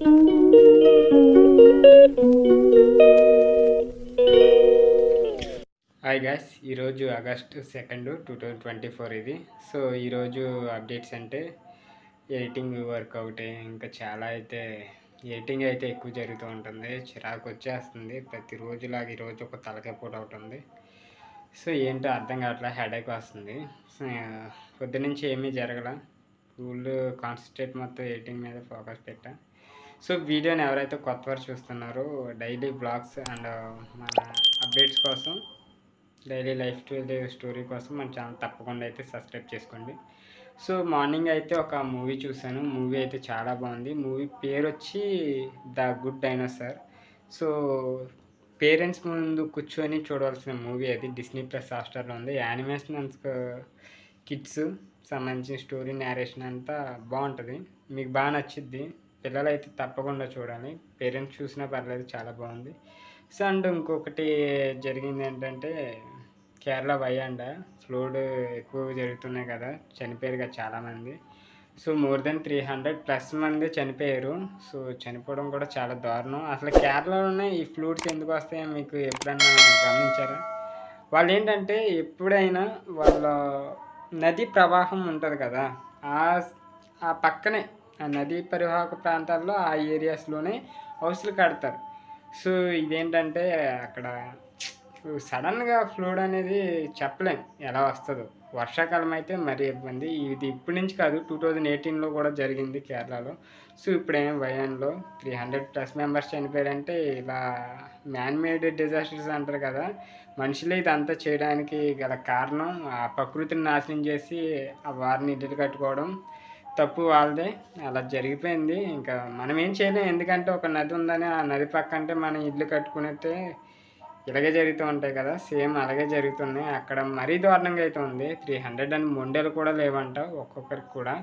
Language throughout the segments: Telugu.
హాయ్ గాయ్స్, ఈరోజు ఆగస్టు 2, 2024 ఇది. సో ఈరోజు అప్డేట్స్ అంటే ఎడిటింగ్ వర్క్ ఒకటి, ఇంకా చాలా అయితే ఎడిటింగ్ అయితే ఎక్కువ జరుగుతూ ఉంటుంది. చిరాకు వచ్చేస్తుంది. ప్రతిరోజులాగా ఈరోజు ఒక తలకాయ పూట ఒకటి ఉంది. సో ఏంటో అర్థం కావట్లే, హెడేక్ వస్తుంది. సో పొద్దునుంచి ఏమీ జరగల, ఫుల్ కాన్సన్ట్రేట్ మొత్తం ఎడిటింగ్ మీద ఫోకస్ పెట్టా. సో వీడియోని ఎవరైతే కొత్త వారు చూస్తున్నారో, డైలీ బ్లాగ్స్ అండ్ మన అప్డేట్స్ కోసం, డైలీ లైఫ్ స్టోరీ కోసం మన ఛానల్ తప్పకుండా అయితే సబ్స్క్రైబ్ చేసుకోండి. సో మార్నింగ్ అయితే ఒక మూవీ చూశాను. మూవీ అయితే చాలా బాగుంది. మూవీ పేరు వచ్చి the good dinosaur. So parents ముందు కూర్చొని చూడవలసిన మూవీ అది. డిస్నీ ప్లస్ హాట్‌స్టార్‌లో ఉంది. యానిమేషన్ కిడ్స్ సంబంధించిన స్టోరీ నేరేషన్ అంతా బాగుంటుంది. మీకు బాగా నచ్చిద్ది. పిల్లలైతే తప్పకుండా చూడాలి. పేరెంట్స్ చూసినా పర్లేదు, చాలా బాగుంది. సో అండ్ ఇంకొకటి జరిగింది ఏంటంటే, కేరళ వైయాండ ఫ్లడ్ ఎక్కువ జరుగుతున్నాయి కదా, చనిపోయారు కదా చాలామంది. సో మోర్ దెన్ 300+ మంది చనిపోయారు. సో చనిపోవడం కూడా చాలా దారుణం. అసలు కేరళలోనే ఈ ఫ్లూడ్స్ ఎందుకు వస్తాయో మీకు ఎప్పుడన్నా గమనించారా? వాళ్ళు ఏంటంటే, ఎప్పుడైనా వాళ్ళ నదీ ప్రవాహం ఉంటుంది కదా, ఆ ఆ పక్కనే ఆ నదీ పరివాహక ప్రాంతాల్లో ఆ ఏరియాస్లోనే హౌస్లు కడతారు. సో ఇదేంటంటే అక్కడ సడన్గా ఫ్లడ్ అనేది చెప్పలేం ఎలా వస్తుందో. వర్షాకాలం అయితే మరీ ఇబ్బంది. ఇది ఇప్పటి నుంచి కాదు, 2018లో కూడా జరిగింది కేరళలో. సో ఇప్పుడేం వయాన్లో 300+ మెంబర్స్ చనిపోయారంటే, ఇలా మ్యాన్మేడ్ డిజాస్టర్స్ అంటారు కదా, మనుషులే ఇదంతా చేయడానికి గల కారణం. ఆ ప్రకృతిని నాశనం చేసి ఆ వారిని ఇల్లు కట్టుకోవడం తప్పు వాళ్ళదే. అలా జరిగిపోయింది. ఇంకా మనం ఏం చేయలేం, ఎందుకంటే ఒక నది ఉందని ఆ నది పక్కంటే మనం ఇల్లు కట్టుకునేస్తే ఇలాగే జరుగుతూ ఉంటాయి కదా. సేమ్ అలాగే జరుగుతున్నాయి అక్కడ. మరీ దారుణంగా అయితే ఉంది. 300 అని మొండెలు కూడా లేవంట ఒక్కొక్కరికి కూడా.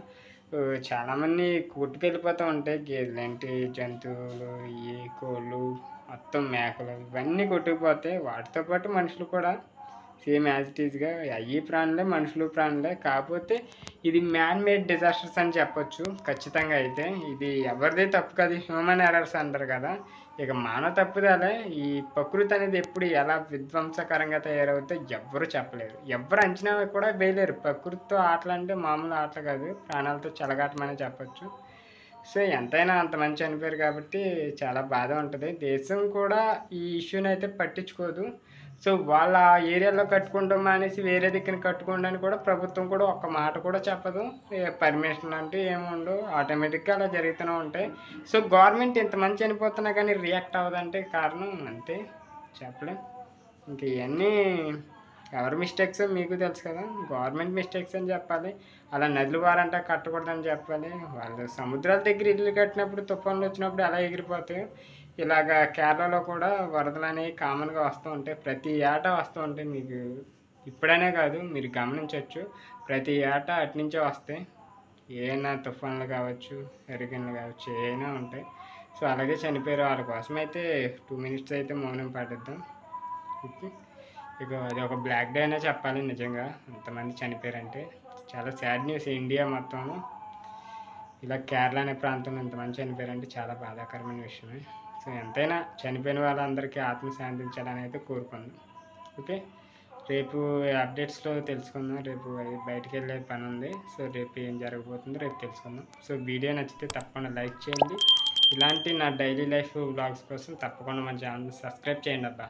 చాలామంది కొట్టుకెళ్ళిపోతూ ఉంటాయి. గేదెలేంటి, జంతువులు, ఈ కోళ్ళు, మొత్తం మేకలు, ఇవన్నీ కొట్టుకుపోతాయి. వాటితో పాటు మనుషులు కూడా సేమ్ యాజ్ ఇట్ ఈస్గా అయ్యి ప్రాణులే, మనుషులు ప్రాణులే. కాకపోతే ఇది మ్యాన్ మేడ్ డిజాస్టర్స్ అని చెప్పొచ్చు ఖచ్చితంగా. అయితే ఇది ఎవరిదే తప్పు కాదు, హ్యూమన్ ఎర్రర్స్ అంటారు కదా. ఇక మానవ తప్పుదలే. ఈ ప్రకృతి అనేది ఎప్పుడు ఎలా విధ్వంసకరంగా తయారవుతే ఎవ్వరు చెప్పలేరు, ఎవ్వరు అంచనా కూడా వేయలేరు. ప్రకృతితో ఆటలు అంటే మామూలు ఆటలు కాదు, ప్రాణాలతో చెలగాటమని చెప్పొచ్చు. సో ఎంతైనా అంతమంది చనిపోయారు కాబట్టి చాలా బాధ ఉంటుంది. దేశం కూడా ఈ ఇష్యూని అయితే పట్టించుకోదు. సో వాళ్ళ ఏరియాలో కట్టుకుంటాం అనేసి వేరే దిక్కున కట్టుకోండి అని కూడా ప్రభుత్వం కూడా ఒక్క మాట కూడా చెప్పదు. పర్మిషన్ అంటే ఏముండవు, ఆటోమేటిక్గా అలా జరుగుతూనే ఉంటాయి. సో గవర్నమెంట్ ఇంతమంది చనిపోతున్నా కానీ రియాక్ట్ అవ్వదంటే కారణం అంతే, చెప్పలేం. ఇంక ఇవన్నీ ఎవరి మిస్టేక్స్ మీకు తెలుసు కదా. గవర్నమెంట్ మిస్టేక్స్ అని చెప్పాలి. అలా నదులు వారంట కట్టకూడదని చెప్పాలి. వాళ్ళు సముద్రాల దగ్గర ఇల్లు కట్టినప్పుడు, తుఫాన్లు వచ్చినప్పుడు ఎలా ఎగిరిపోతాయి. ఇలాగ కేరళలో కూడా వరదలు అనేవి కామన్గా వస్తూ ఉంటాయి. ప్రతి ఏటా వస్తూ ఉంటాయి. మీకు ఇప్పుడనే కాదు, మీరు గమనించవచ్చు, ప్రతి ఏటా అటునుంచే వస్తాయి. ఏమైనా తుఫాన్లు కావచ్చు, హరికేన్లు కావచ్చు, ఏమైనా ఉంటాయి. సో అలాగే చనిపోయారు. వాళ్ళ కోసం అయితే 2 minutes అయితే మౌనం పాటిద్దాం. ఓకే, ఇక అది ఒక బ్లాక్ డే అనే చెప్పాలి. నిజంగా అంతమంది చనిపోయారంటే చాలా సాడ్ న్యూస్. ఇండియా మొత్తం ఇలా కేరళ అనే ప్రాంతంలో ఇంతమంది చనిపోయారంటే చాలా బాధాకరమైన విషయమే. సో ఎంతైనా చనిపోయిన వాళ్ళందరికీ ఆత్మ శాంతించాలని అయితే కోరుకుందాం. ఓకే, రేపు అప్డేట్స్లో తెలుసుకుందాం. రేపు బయటికి వెళ్ళే పని ఉంది. సో రేపు ఏం జరగబోతుందో రేపు తెలుసుకుందాం. సో వీడియో నచ్చితే తప్పకుండా లైక్ చేయండి. ఇలాంటి నా డైలీ లైఫ్ వ్లాగ్స్ కోసం తప్పకుండా మన ఛానల్ సబ్స్క్రైబ్ చేయండి అబ్బా.